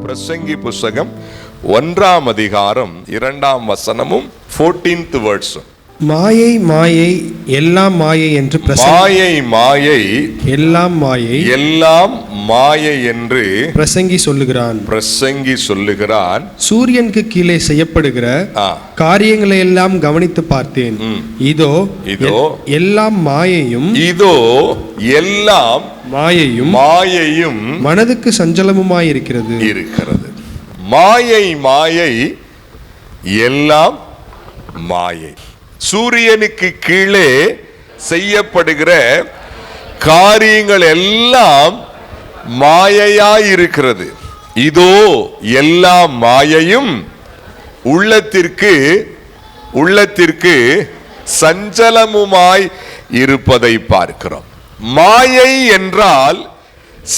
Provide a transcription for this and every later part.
பிரசங்கி புஸ்தகம் 1ஆம் அதிகாரம் 2ஆம் வசனமும் 14th வேர்ட்ஸும். மாயை மாயை எல்லாம் மாயை என்று மாயை மாயை எல்லாம் மாயை எல்லாம் மாயை என்று பிரசங்கி சொல்லுகிறான். பிரசங்கி சொல்லுகிறான். சூரியனுக்கு கீழே செய்யப்படுகிற காரியங்களை எல்லாம் கவனித்து பார்த்தேன். இதோ இதோ எல்லாம் மாயையும், இதோ எல்லாம் மாயையும் மாயையும் மனதுக்கு சஞ்சலமுமாயிருக்கிறது இருக்கிறது. மாயை மாயை எல்லாம் மாயை. சூரியனுக்கு கீழே செய்யப்படுகிற காரியங்கள் எல்லாம் மாயையாயிருக்கிறது. இதோ எல்லாம் மாயையும் உள்ளத்திற்கு சஞ்சலமுமாய் இருப்பதை பார்க்கிறோம். மாயை என்றால்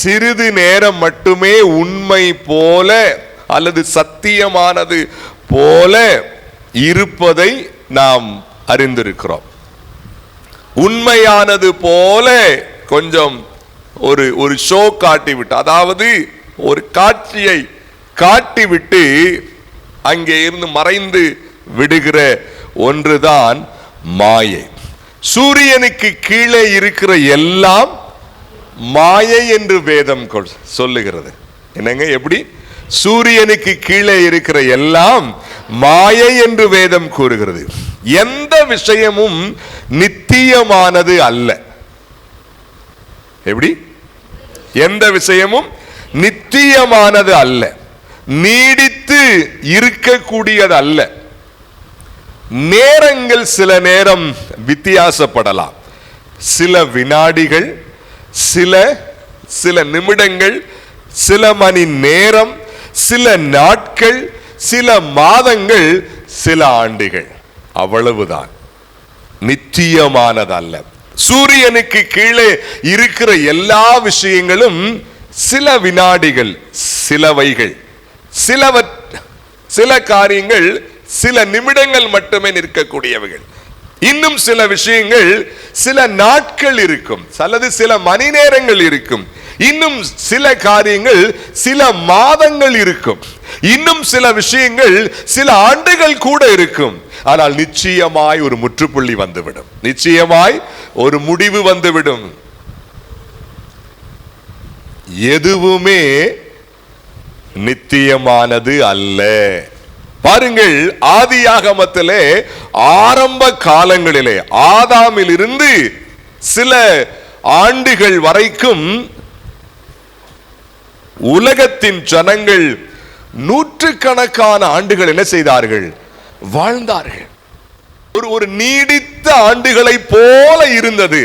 சிறிது நேரம் மட்டுமே உண்மை போல அல்லது சத்தியமானது போல இருப்பதை நாம் அறிந்திருக்கிறோம். உண்மையானது போல கொஞ்சம் ஒரு ஷோ காட்டிவிட்டு, அதாவது ஒரு காட்சியை காட்டிவிட்டு அங்கே இருந்து மறைந்து விடுகிற ஒன்றுதான் மாயை. சூரியனுக்கு கீழே இருக்கிற எல்லாம் மாயை என்று வேதம் சொல்லுகிறது. என்னங்க, எப்படி? சூரியனுக்கு கீழே இருக்கிற எல்லாம் மாயை என்று வேதம் கூறுகிறது. எந்த விஷயமும் நித்தியமானது அல்ல. எப்படி? எந்த விஷயமும் நித்தியமானது அல்ல, நீடித்து இருக்கக்கூடியது அல்ல. நேரங்கள் சில நேரம் வித்தியாசப்படலாம். சில வினாடிகள், சில நிமிடங்கள், சில மணி நேரம், சில நாட்கள், சில மாதங்கள், சில ஆண்டுகள், அவ்வளவுதான். நித்தியமானதல்ல. சூரியனுக்கு கீழே இருக்கிற எல்லா விஷயங்களும் சில வினாடிகள், சிலவைகள், சில காரியங்கள் சில நிமிடங்கள் மட்டுமே நிற்கக்கூடியவைகள். இன்னும் சில விஷயங்கள் சில நாட்கள் இருக்கும், அல்லது சில மணி நேரங்கள் இருக்கும். இன்னும் சில காரியங்கள் சில மாதங்கள் இருக்கும். இன்னும் சில விஷயங்கள் சில ஆண்டுகள் கூட இருக்கும். ஆனால் நிச்சயமாய் ஒரு முற்றுப்புள்ளி வந்துவிடும், நிச்சயமாய் ஒரு முடிவு வந்துவிடும். எதுவுமே நித்தியமானது அல்ல. பாருங்கள், ஆதியாகமத்திலே ஆரம்ப காலங்களிலே ஆதாமில் இருந்து சில ஆண்டுகள் வரைக்கும் உலகத்தின் ஜனங்கள் நூற்றுக்கணக்கான ஆண்டுகள் என்ன செய்தார்கள்? வாழ்ந்தார்கள். ஒரு நீடித்த ஆண்டுகளை போல இருந்தது.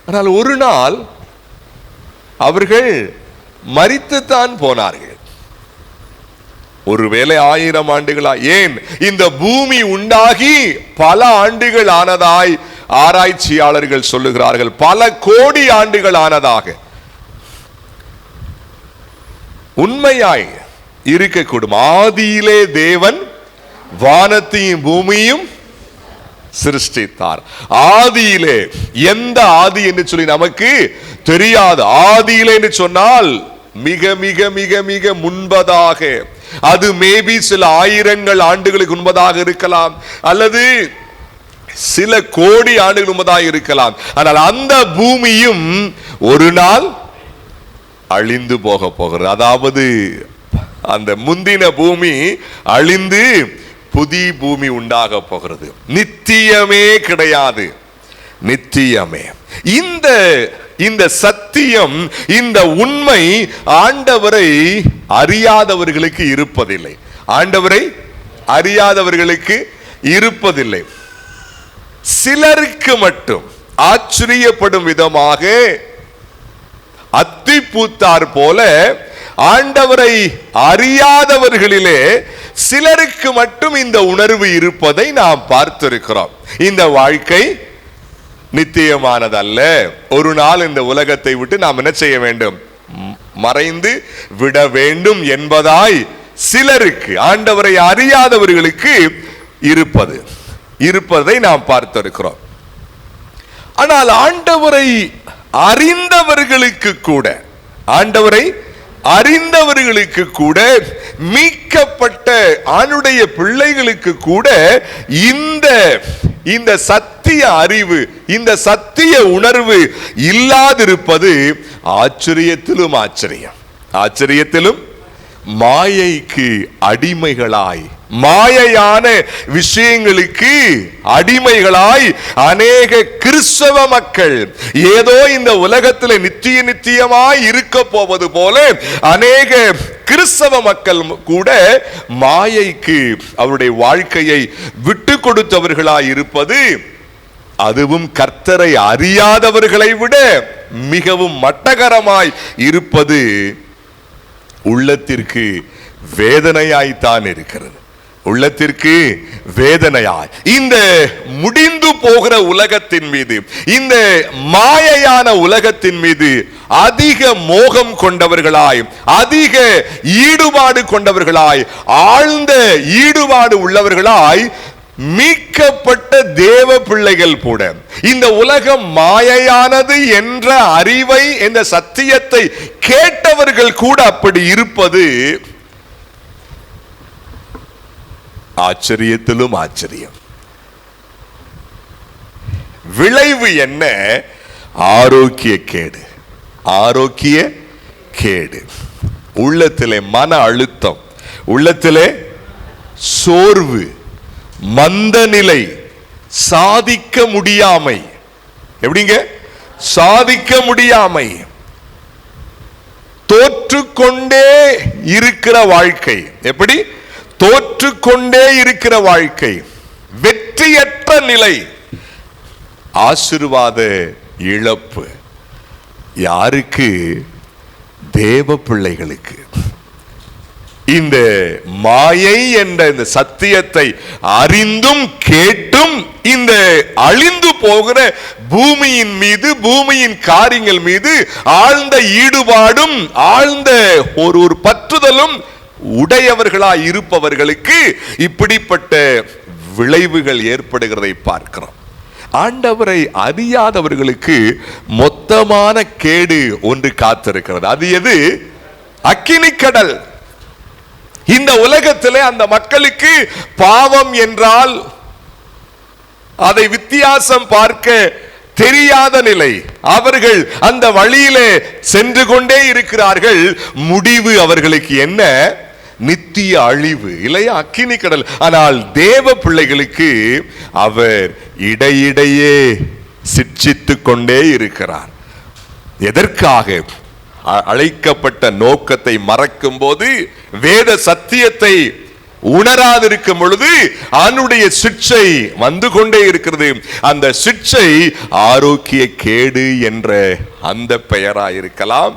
ஆனால் ஒரு நாள் அவர்கள் மரித்துத்தான் போனார்கள். ஒருவேளை 1000 ஆண்டுகளா, ஏன் இந்த பூமி உண்டாகி பல ஆண்டுகள் ஆனதாய் ஆராய்ச்சியாளர்கள் சொல்லுகிறார்கள். பல கோடி ஆண்டுகள் ஆனதாக. உண்மையாய் இருக்கக்கூடும். ஆதியிலே தேவன் வானத்தையும் பூமியும் சிருஷ்டித்தார். ஆதியிலே, எந்த ஆதி என்று சொல்லி நமக்கு தெரியாது. ஆதியிலே என்று சொன்னால் மிக மிக மிக மிக முன்பதாக, அது மேபி சில 1000 ஆண்டுகளுக்கு முன்பதாக இருக்கலாம், அல்லது சில கோடி ஆண்டுகள் முன்பதாக இருக்கலாம். ஆனால் அந்த பூமியும் ஒரு நாள் அழிந்து போக போகிறது. அதாவது அந்த முந்தின பூமி அழிந்து புதிய பூமி உண்டாக போகிறது. நித்தியமே கிடையாது, நித்தியமே. இந்த சத்தியம், இந்த உண்மை ஆண்டவரை அறியாதவர்களுக்கு இருப்பதில்லை. ஆண்டவரை அறியாதவர்களுக்கு இருப்பதில்லை. சிலருக்கு மட்டும் ஆச்சரியப்படும் விதமாக அத்திப்பூத்தார் போல ஆண்டவரை அறியாதவர்களிலே சிலருக்கு மட்டும் இந்த உணர்வு இருப்பதை நாம் பார்த்திருக்கிறோம். இந்த வாழ்க்கை நித்தியமானதல்ல. ஒரு நாள் இந்த உலகத்தை விட்டு நாம் என்ன செய்ய வேண்டும்? மறைந்து விட வேண்டும் என்பதாய் சிலருக்கு, ஆண்டவரை அறியாதவர்களுக்கு இருப்பதை நாம் பார்த்திருக்கிறோம். ஆனால் ஆண்டவரை அறிந்தவர்களுக்கு கூட, ஆண்டவரை அறிந்தவர்களுக்கு கூட, மீட்கப்பட்ட ஆணுடைய பிள்ளைகளுக்கு கூட இந்த சத்திய அறிவு, இந்த சத்திய உணர்வு இல்லாதிருப்பது ஆச்சரியத்திலும் ஆச்சரியம். ஆச்சரியத்திலும் மாயைக்கு அடிமைகளாய், மாயையான விஷயங்களுக்கு அடிமைகளாய் அநேக கிறிஸ்தவ மக்கள் ஏதோ இந்த உலகத்தில் நித்தியமாய் இருக்க போவது போல அநேக கிறிஸ்தவ மக்கள் கூட மாயைக்கு அவருடைய வாழ்க்கையை விட்டு கொடுத்தவர்களாய் இருப்பது, அதுவும் கர்த்தரை அறியாதவர்களை விட மிகவும் மட்டகரமாய் இருப்பது உள்ளத்திற்கு வேதனையாய்த்தான் இருக்கிறது. உள்ளத்திற்கு வேதனையாய் இந்த முடிந்து போகிற உலகத்தின் மீது, இந்த மாயையான உலகத்தின் மீது அதிக மோகம் கொண்டவர்களாய், அதிக ஈடுபாடு கொண்டவர்களாய், ஆழ்ந்த ஈடுபாடு உள்ளவர்களாய் மீட்கப்பட்ட தேவ பிள்ளைகள் கூட இந்த உலகம் மாயையானது என்ற அறிவை, என்ற சத்தியத்தை கேட்டவர்கள் கூட அப்படி இருப்பது ஆச்சரியத்திலும் ஆச்சரியம். விளைவு என்ன? ஆரோக்கிய கேடு. ஆரோக்கிய கேடு. உள்ளத்திலே மன அழுத்தம், உள்ளத்திலே சோர்வு, மந்த நிலை, சாதிக்க முடியாமை. எப்படிங்க? சாதிக்க முடியாமை, தோற்றுக்கொண்டே இருக்கிற வாழ்க்கை. எப்படி? தோற்றுக்கொண்டே இருக்கிற வாழ்க்கை, வெற்றியற்ற நிலை, ஆசீர்வாத இழப்பு. யாருக்கு? தேவ பிள்ளைகளுக்கு. இந்த மாயை என்ற இந்த சத்தியத்தை அறிந்தும் கேட்டும் இந்த அழிந்து போகிற பூமியின் மீது, பூமியின் காரியங்கள் மீது ஆழ்ந்த ஈடுபாடும் ஆழ்ந்த ஒரு பற்றுதலும் உடையவர்களாய் இருப்பவர்களுக்கு இப்படிப்பட்ட விளைவுகள் ஏற்படுகிறதை பார்க்கிறோம். ஆண்டவரை அறியாதவர்களுக்கு மொத்தமான கேடு ஒன்று காத்திருக்கிறது. அது எது? அக்கினிக்கடல். இந்த உலகத்திலே அந்த மக்களுக்கு பாவம் என்றால் அதை வித்தியாசம் பார்க்க தெரியாத நிலை. அவர்கள் அந்த வழியிலே சென்று கொண்டே இருக்கிறார்கள். முடிவு அவர்களுக்கு என்ன? நித்திய அழிவு, இல்லையா? அக்கினி கடல். ஆனால் தேவ பிள்ளைகளுக்கு அவர் இடையிடையே சிட்சித்துக் கொண்டே இருக்கிறார். எதற்காக? அழைக்கப்பட்ட நோக்கத்தை மறக்கும் போது, வேத சத்தியத்தை உணராதிருக்கும் பொழுது அவனுடைய சிட்சை வந்து கொண்டே இருக்கிறது. அந்த சிட்சை ஆரோக்கிய கேடு என்ற அந்த பெயராய் இருக்கலாம்,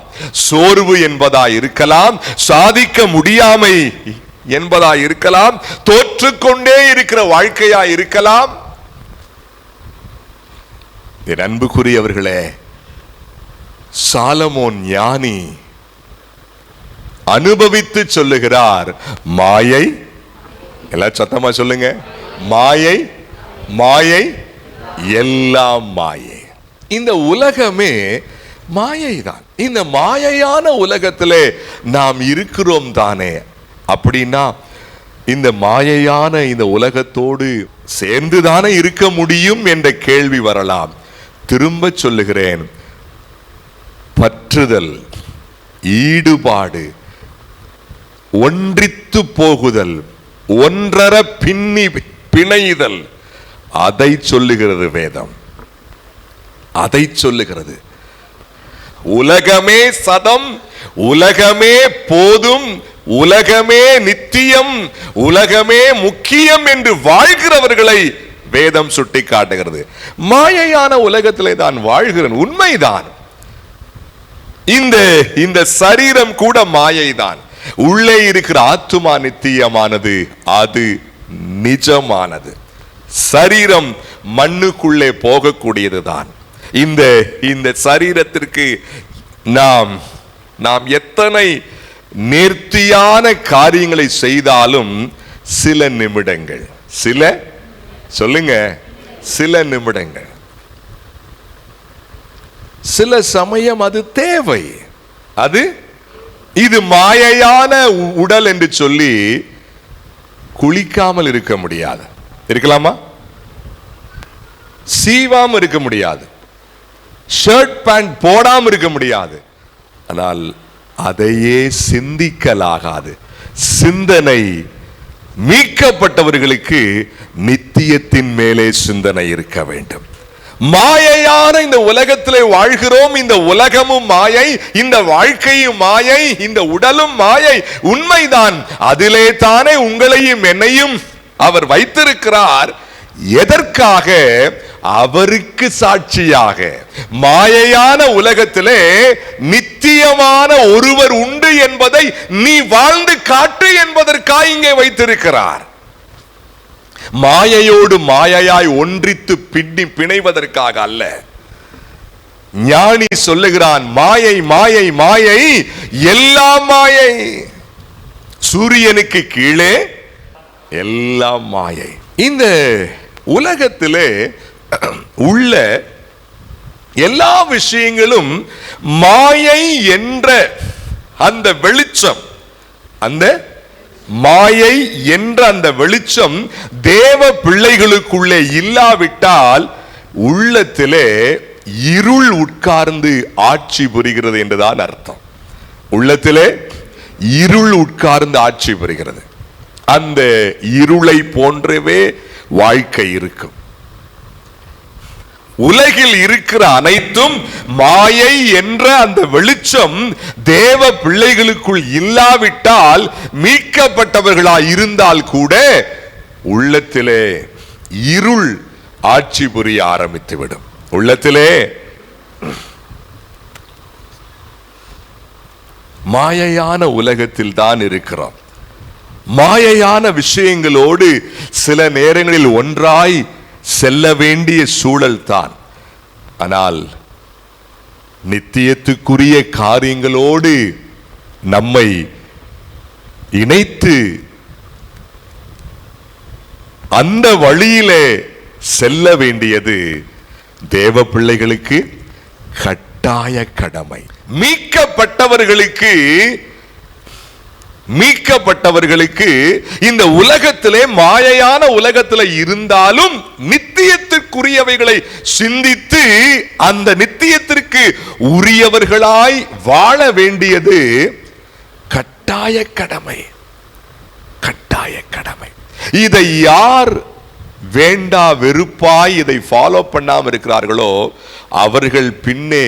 சோர்வு என்பதாய் இருக்கலாம், சாதிக்க முடியாமை என்பதாய் இருக்கலாம், தோற்றுக்கொண்டே இருக்கிற வாழ்க்கையாய் இருக்கலாம். என் அன்புக்குரியவர்களே, சாலமோன் ஞானி அனுபவித்து சொல்லுகிறார், மாயை, எல்லாம் சத்தமா சொல்லுங்க, மாயை, மாயை, எல்லாம் மாயை. இந்த உலகமே மாயை தான். இந்த மாயையான உலகத்திலே நாம் இருக்கிறோம் தானே. அப்படின்னா இந்த மாயையான இந்த உலகத்தோடு சேர்ந்துதானே இருக்க முடியும் என்ற கேள்வி வரலாம். திரும்ப சொல்லுகிறேன், பற்றுதல், ஈடுபாடு, ஒன்றித்து போகுதல், ஒன்றர பின்னி பிணைதல், அதை சொல்லுகிறது வேதம். அதை சொல்லுகிறது. உலகமே சதம், உலகமே போதும், உலகமே நித்தியம், உலகமே முக்கியம் என்று வாழ்கிறவர்களை வேதம் சுட்டி காட்டுகிறது. மாயையான உலகத்திலே தான் வாழ்கிறேன், உண்மைதான். இந்த சரீரம் கூட மாயைதான். உள்ளே இருக்கிற ஆத்துமா நித்தியமானது, அது நிஜமானது. சரீரம் மண்ணுக்குள்ளே போகக்கூடியதுதான். இந்த சரீரத்திற்கு நாம் எத்தனை நேர்த்தியான காரியங்களை செய்தாலும் சில நிமிடங்கள், சில நிமிடங்கள், சில சமயம் அது தேவை, அது இது மாயையான உடல் என்று சொல்லி குளிக்காமல் இருக்க முடியாது. இருக்கலாமா? சீவாம இருக்க முடியாது, ஷர்ட் பேண்ட் போடாம இருக்க முடியாது. ஆனால் அதையே சிந்திக்கலாகாது. சிந்தனை மீட்கப்பட்டவர்களுக்கு நித்தியத்தின் மேலே சிந்தனை இருக்க வேண்டும். மாயையான இந்த உலகத்திலே வாழ்கிறோம். இந்த உலகமும் மாயை, இந்த வாழ்க்கையும் மாயை, இந்த உடலும் மாயை. உண்மைதான், அதிலே தானே உங்களையும் என்னையும் அவர் வைத்திருக்கிறார். எதற்காக? அவருக்கு சாட்சியாக. மாயையான உலகத்திலே நித்தியமான ஒருவர் உண்டு என்பதை நீ வாழ்ந்து காட்டு என்பதற்காக இங்கே வைத்திருக்கிறார். மாயையோடு மாயையாய் ஒன்றித்து பிணைவதற்காக அல்ல. ஞானி சொல்லுகிறான், மாயை மாயை மாயை, எல்லாம் மாயை. சூரியனுக்கு கீழே எல்லாம் மாயை. இந்த உலகத்திலே உள்ள எல்லா விஷயங்களும் மாயை என்ற அந்த வெளிச்சம், அந்த மாயை என்ற அந்த வெளிச்சம் தேவ பிள்ளைகளுக்குள்ளே இல்லாவிட்டால் உள்ளத்திலே இருள் உட்கார்ந்து ஆட்சி புரிகிறது என்றுதான் அர்த்தம். உள்ளத்திலே இருள் உட்கார்ந்து ஆட்சி புரிகிறது. அந்த இருளை போன்றவே வாழ்க்கை இருக்கும். உலகில் இருக்கிற அனைத்தும் மாயை என்ற அந்த வெளிச்சம் தேவ பிள்ளைகளுக்குள் இல்லாவிட்டால், மீட்கப்பட்டவர்களாய் இருந்தால் கூட உள்ளத்திலே இருள் ஆட்சி புரிய ஆரம்பித்துவிடும். உள்ளத்திலே மாயையான உலகத்தில் தான் இருக்கிறோம். மாயையான விஷயங்களோடு சில நேரங்களில் ஒன்றாய் செல்ல வேண்டிய சூழல் தான். ஆனால் நித்தியத்துக்குரிய காரியங்களோடு நம்மை இணைத்து அந்த வழியிலே செல்ல வேண்டியது தேவ பிள்ளைகளுக்கு கட்டாய கடமை. மீட்கப்பட்டவர்களுக்கு இந்த உலகத்திலே மாயையான உலகத்திலே இருந்தாலும் நித்தியத்திற்குரியவைகளை சிந்தித்து அந்த நித்தியத்திற்கு உரியவர்களாய் வாழ வேண்டியது கட்டாய கடமை. கட்டாய கடமை. இதை யார் வேண்டா வெறுப்பாய் இதை ஃபாலோ பண்ணாம இருக்கிறார்களோ அவர்கள் பின்னே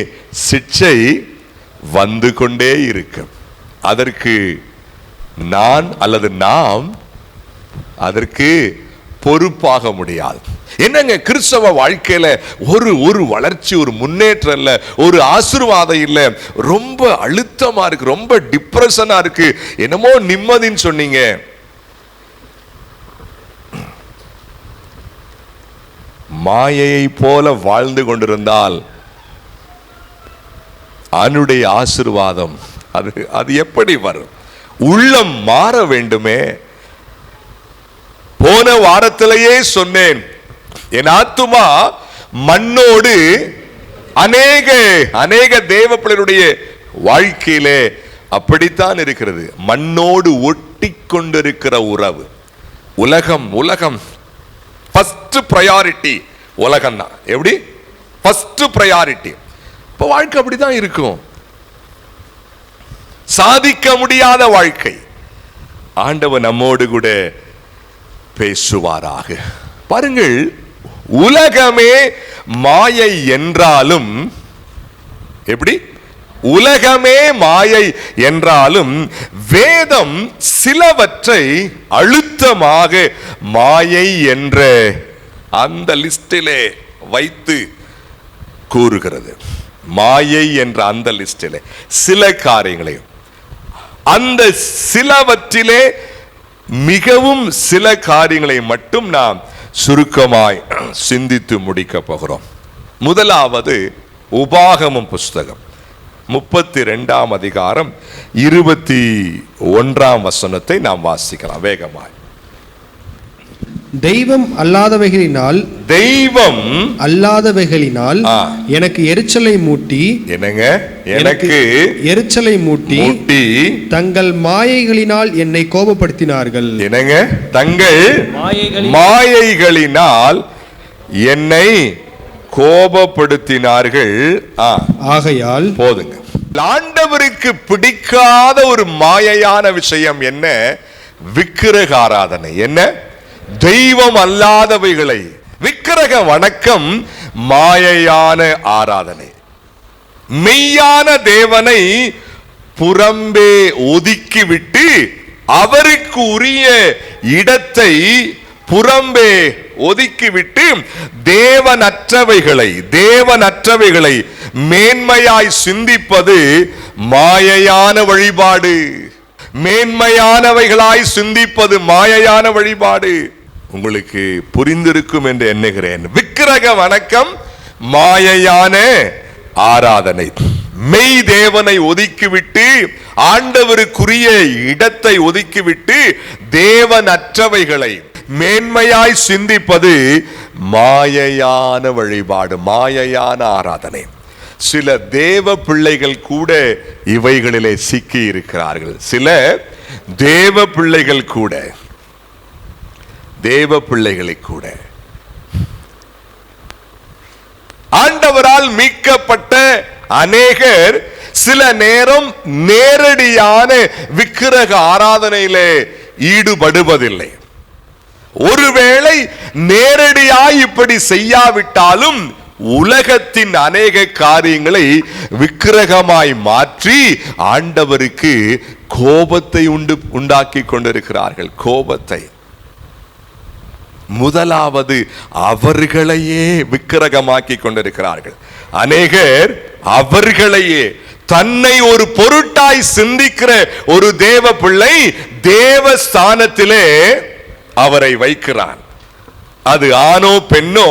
சிக்ஷை வந்து கொண்டே இருக்கும். அதற்கு நான் அல்லது நாம் அதற்கு பொறுப்பாக முடியாது. என்னங்க கிறிஸ்தவ வாழ்க்கையில ஒரு வளர்ச்சி, ஒரு முன்னேற்றம் இல்ல, ஒரு ஆசீர்வாதம் இல்ல, ரொம்ப அழுத்தமா இருக்கு, ரொம்ப டிப்ரெஷனா இருக்கு, என்னமோ நிம்மதின்னு சொன்னீங்க. மாயையை போல வாழ்ந்து கொண்டிருந்தால் அவனுடைய ஆசீர்வாதம் அது எப்படி வரும்? உள்ளம் மாற வேண்டுமே. போன வாரத்திலேயே சொன்னேன், என் ஆத்துமா மண்ணோடு அநேக தேவ பிள்ளைகளுடைய வாழ்க்கையிலே அப்படித்தான் இருக்கிறது. மண்ணோடு ஒட்டி கொண்டிருக்கிற உறவு. உலகம் ஃபர்ஸ்ட் பிரையாரிட்டி உலகம் தான். எப்படி? First priority. இப்ப வாழ்க்கை அப்படிதான் இருக்கும். சாதிக்க முடியாத வாழ்க்கை. ஆண்டவர் நம்மோடு கூட பேசுவாராக. பாருங்கள், உலகமே மாயை என்றாலும், எப்படி? உலகமே மாயை என்றாலும் வேதம் சிலவற்றை அழுத்தமாக மாயை என்ற அந்த லிஸ்டிலே வைத்து கூறுகிறது. மாயை என்ற அந்த லிஸ்டிலே சில காரியங்களையும், அந்த சிலவற்றிலே மிகவும் சில காரியங்களை மட்டும் நாம் சுருக்கமாய் சிந்தித்து முடிக்க போகிறோம். முதலாவது உபாகமம் புஸ்தகம் 32ஆம் அதிகாரம் 21ஆம் வசனத்தை நாம் வாசிக்கலாம் வேகமாய். தெய்வம் அல்லாதவைகளினால் எனக்கு எரிச்சலை மூட்டி தங்கள் மாயைகளினால் என்னை கோபப்படுத்தினார்கள். தங்கள் மாயைகளினால் என்னை கோபப்படுத்தினார்கள். ஆகையால் போதுங்க. ஆண்டவருக்கு பிடிக்காத ஒரு மாயையான விஷயம் என்ன? விக்கிரக ஆராதனை. என்ன? தெய்வம் அல்லாதவைகளை, விக்கிரக வணக்கம், மாயையான ஆராதனை. மெய்யான தேவனை புறம்பே ஒதுக்கிவிட்டு அவருக்கு உரிய இடத்தை புறம்பே ஒதுக்கிவிட்டு தேவனற்றவைகளை மேன்மையாய் சிந்திப்பது மாயையான வழிபாடு. மேன்மையானவைகளாய் சிந்திப்பது மாயையான வழிபாடு. உங்களுக்கு புரிந்திருக்கும் என்று எண்ணுகிறேன். விக்கிரக வணக்கம் மாயையான ஆராதனை. மெய் தேவனை ஒதுக்கிவிட்டு, ஆண்டவருக்குரிய இடத்தை ஒதுக்கிவிட்டு தேவனற்றவைகளை மேன்மையாய் சிந்திப்பது மாயையான வழிபாடு, மாயையான ஆராதனை. சில தேவ பிள்ளைகள் கூட இவைகளிலே சிக்கி இருக்கிறார்கள். சில தேவ பிள்ளைகளை கூட ஆண்டவரால் மீட்கப்பட்ட அநேகர் சில நேரம் நேரடியான விக்கிரக ஆராதனையிலே ஈடுபடுவதில்லை. ஒருவேளை நேரடியாய் இப்படி செய்யாவிட்டாலும் உலகத்தின் அநேக காரியங்களை விக்கிரகமாய் மாற்றி ஆண்டவருக்கு கோபத்தை உண்டாக்கி கொண்டிருக்கிறார்கள். கோபத்தை. முதலாவது அவர்களையே விக்கிரகமாக்கி கொண்டிருக்கிறார்கள். அநேகர் அவர்களையே, தன்னை ஒரு பொருட்டாய் சிந்திக்கிற ஒரு தேவ பிள்ளை தேவஸ்தானத்திலே அவரை வைக்கிறான். அது ஆணோ பெண்ணோ,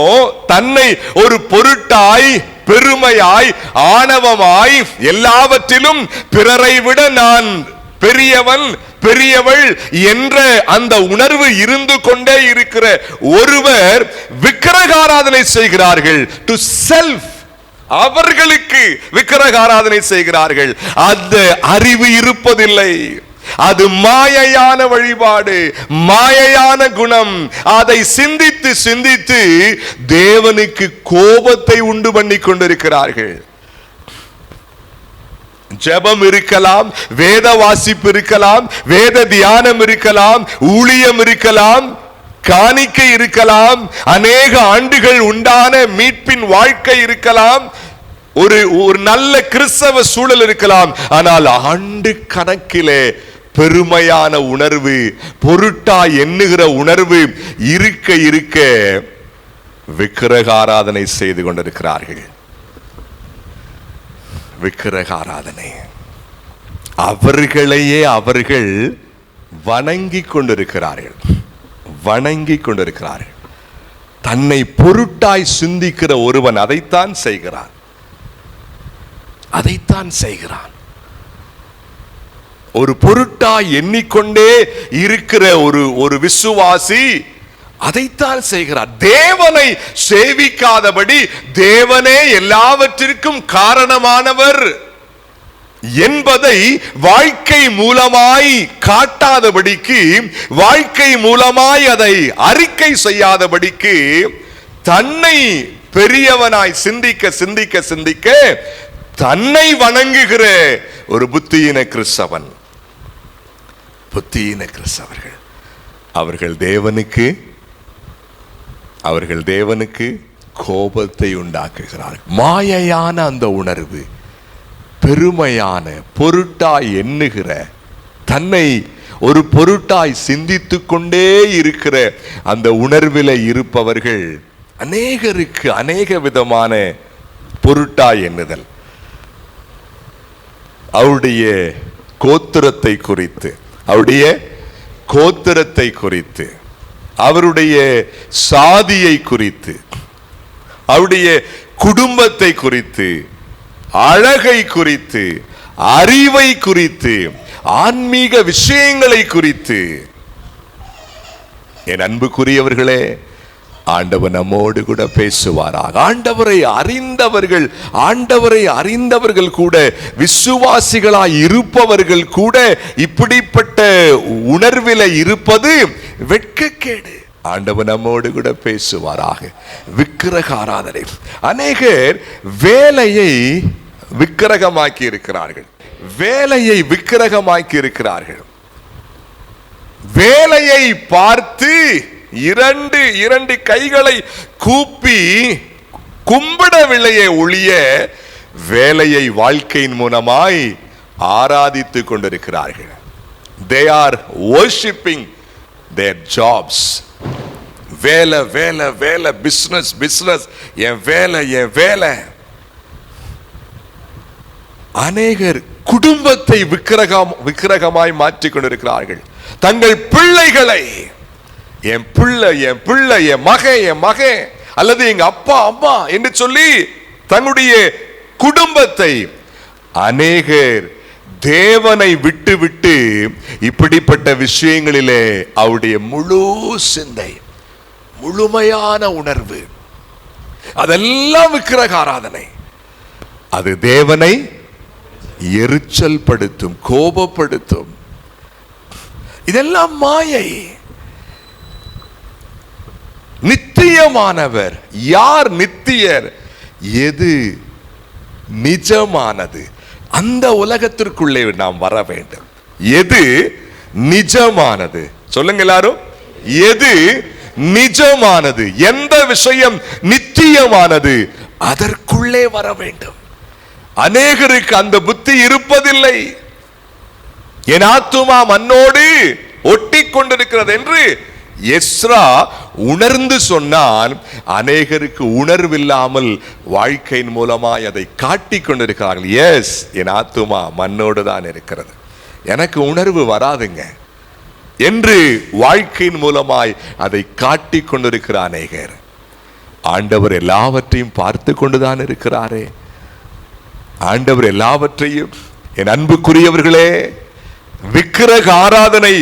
தன்னை ஒரு பொருட்டாய், பெருமையாய், ஆணவமாய், எல்லாவற்றிலும் பிறரை விட நான் பெரியவன் பெரியவள் என்ற அந்த உணர்வு இருந்து கொண்டே இருக்கிற ஒருவர் விக்கிரக ஆராதனை செய்கிறார்கள். டு செல்ஃப், அவர்களுக்கு விக்கிரக ஆராதனை செய்கிறார்கள். அந்த அறிவு இருப்பதில்லை. அது மாயையான வழிபாடு, மாயையான குணம். அதை சிந்தித்து சிந்தித்து தேவனுக்கு கோபத்தை உண்டு பண்ணி கொண்டிருக்கிறார்கள். ஜெபம் இருக்கலாம், வேத வாசிப்பு இருக்கலாம், வேத தியானம் இருக்கலாம், ஊழியம் இருக்கலாம், காணிக்கை இருக்கலாம், அநேக ஆண்டுகள் உண்டான மீட்பின் வாழ்க்கை இருக்கலாம், ஒரு நல்ல கிறிஸ்தவ சூழல் இருக்கலாம். ஆனால் ஆண்டு கணக்கிலே பெருமையான உணர்வு, பொருட்டா எண்ணுகிற உணர்வு இருக்க இருக்க விக்கிரக ஆராதனை செய்து கொண்டிருக்கிறார்கள். விக்கிரக ஆராதனை. அவர்களையே அவர்கள் வணங்கி கொண்டிருக்கிறார்கள். தன்னை பொருட்டாய் சிந்திக்கிற ஒருவன் அதைத்தான் செய்கிறான். ஒரு பொருட்டாய் எண்ணிக்கொண்டே இருக்கிற ஒரு விசுவாசி அதைத்தான் செய்கிறார். தேவனை சேவிக்காதபடி, தேவனே எல்லாவற்றிற்கும் காரணமானவர் என்பதை வாழ்க்கை மூலமாய் காட்டாதபடிக்கு, வாழ்க்கை மூலமாய் அதை அறிக்கை செய்யாதபடிக்கு, தன்னை பெரியவனாய் சிந்திக்க சிந்திக்க சிந்திக்க தன்னை வணங்குகிற ஒரு புத்தியின கிறிஸ்தவர்கள் அவர்கள் தேவனுக்கு கோபத்தை உண்டாக்குகிறார்கள். மாயையான அந்த உணர்வு, பெருமையான, பொருட்டாய் எண்ணுகிற, தன்னை ஒரு பொருட்டாய் சிந்தித்துக் கொண்டே இருக்கிற அந்த உணர்வில இருப்பவர்கள் அநேகருக்கு அநேக விதமான பொருட்டாய் எண்ணுதல். அவருடைய கோத்திரத்தை குறித்து, அவருடைய சாதியை குறித்து, அவருடைய குடும்பத்தை குறித்து, அழகை குறித்து, அறிவை குறித்து, ஆன்மீக விஷயங்களை குறித்து என் அன்புக்குரியவர்களே, ஆண்டவர் நம்மோடு கூட பேசுவாராக. ஆண்டவரை அறிந்தவர்கள் கூட, விசுவாசிகளாய் இருப்பவர்கள் கூட இப்படிப்பட்ட உணர்வில இருப்பது வெட்கக்கேடு. ஆண்டவர் நம்மோடு கூட பேசுவாராக. விக்கிரக ஆராதனை. அநேகர் வேலையை விக்கிரகமாக்கி இருக்கிறார்கள். வேலையை பார்த்து இரண்டு கைகளை கூப்பி கும்பிடவில்லையே ஒழிய வேலையை வாழ்க்கையின் மூலமாய் ஆராதித்துக் கொண்டிருக்கிறார்கள். They are worshipping their jobs. வேலை, பிசினஸ், என் வேலை. அநேகர் குடும்பத்தை விக்கிரகமாய் மாற்றிக் கொண்டிருக்கிறார்கள். தங்கள் பிள்ளைகளை என் பிள்ளை, என் மகன் அல்லது எங்க அப்பா அம்மா என்று சொல்லி தன்னுடைய குடும்பத்தை அநேகர் தேவனை விட்டு இப்படிப்பட்ட விஷயங்களிலே அவருடைய முழு சிந்தை, முழுமையான உணர்வு, அதெல்லாம் விக்கிரக ஆராதனை. அது தேவனை எரிச்சல் படுத்தும், கோபப்படுத்தும். இதெல்லாம் மாயை. நித்தியமானவர் யார்? நித்தியர். எது நிஜமானது? அந்த உலகத்திற்குள்ளே நாம் வர வேண்டும். எது நிஜமானது? சொல்லுங்க எல்லாரும். எது நிஜமானது? எந்த விஷயம் நித்தியமானது? அதற்குள்ளே வர வேண்டும். அநேகருக்கு அந்த புத்தி இருப்பதில்லை. என் ஆத்துமா மண்ணோடு ஒட்டி கொண்டிருக்கிறது என்று எஸ்ரா உணர்ந்து சொன்னான். அநேகருக்கு உணர்வில்லாமல் வாழ்க்கையின் மூலமாய் அதை காட்டிக் கொண்டிருக்கிறார்கள். எஸ், என் ஆத்துமா மண்ணோடு தான் இருக்கிறது, எனக்கு உணர்வு வராதுங்க என்று வாழ்க்கையின் மூலமாய் அதை காட்டிக் கொண்டிருக்கிற அநேகர். ஆண்டவர் எல்லாவற்றையும் பார்த்து கொண்டுதான் இருக்கிறாரே. ஆண்டவர் எல்லாவற்றையும். என் அன்புக்குரியவர்களே, விக்கிரக ஆராதனை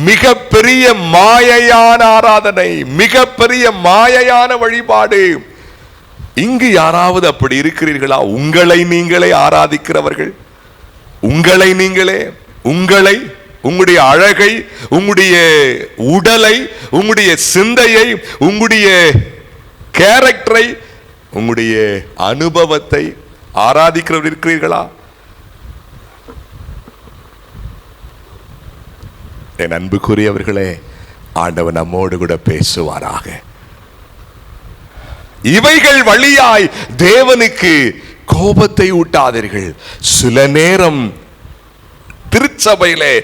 மிகப்பெரிய மாயையான ஆராதனை, மிகப்பெரிய மாயையான வழிபாடு. இங்கு யாராவது அப்படி இருக்கிறீர்களா? உங்களை நீங்களே ஆராதிக்கிறவர்கள், உங்களுடைய அழகை, உங்களுடைய உடலை, உங்களுடைய சிந்தையை, உங்களுடைய கேரக்டரை, உங்களுடைய அனுபவத்தை ஆராதிக்கிறவர் இருக்கிறீர்களா? என் அன்புக்குரியவர்களே, ஆண்டவர் நம்மோடு கூட பேசுவாராக. இவைகள் வழியாய் தேவனுக்கு கோபத்தை ஊட்டாதீர்கள். சில நேரம் திருச்சபையிலே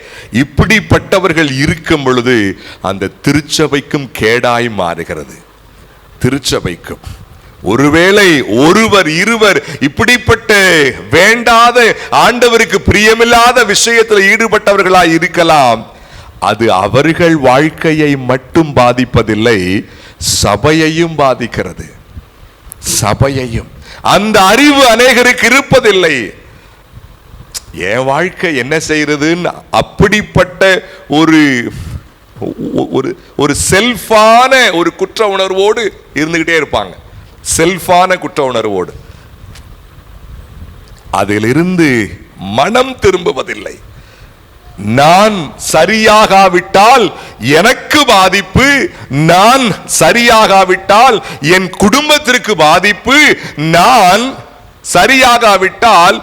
இப்படிப்பட்டவர்கள் இருக்கும் பொழுது அந்த திருச்சபைக்கும் கேடாய் மாறுகிறது. திருச்சபைக்கும் ஒருவேளை இருவர் இப்படிப்பட்ட வேண்டாத, ஆண்டவருக்கு பிரியமில்லாத விஷயத்தில் ஈடுபட்டவர்களாய் இருக்கலாம். அது அவர்கள் வாழ்க்கையை மட்டும் பாதிப்பதில்லை, சபையையும் பாதிக்கிறது. சபையையும். அந்த அறிவு அநேகருக்கு இருப்பதில்லை. என் வாழ்க்கை என்ன செய்யறதுன்னு அப்படிப்பட்ட ஒரு செல்ஃபான ஒரு குற்ற உணர்வோடு இருந்துகிட்டே இருப்பாங்க. செல்ஃபான குற்ற உணர்வோடு அதிலிருந்து மனம் திரும்புவதில்லை. நான் சரியாகாவிட்டால் எனக்கு பாதிப்பு, நான் சரியாகாவிட்டால் என் குடும்பத்திற்கு பாதிப்பு, நான் சரியாகாவிட்டால்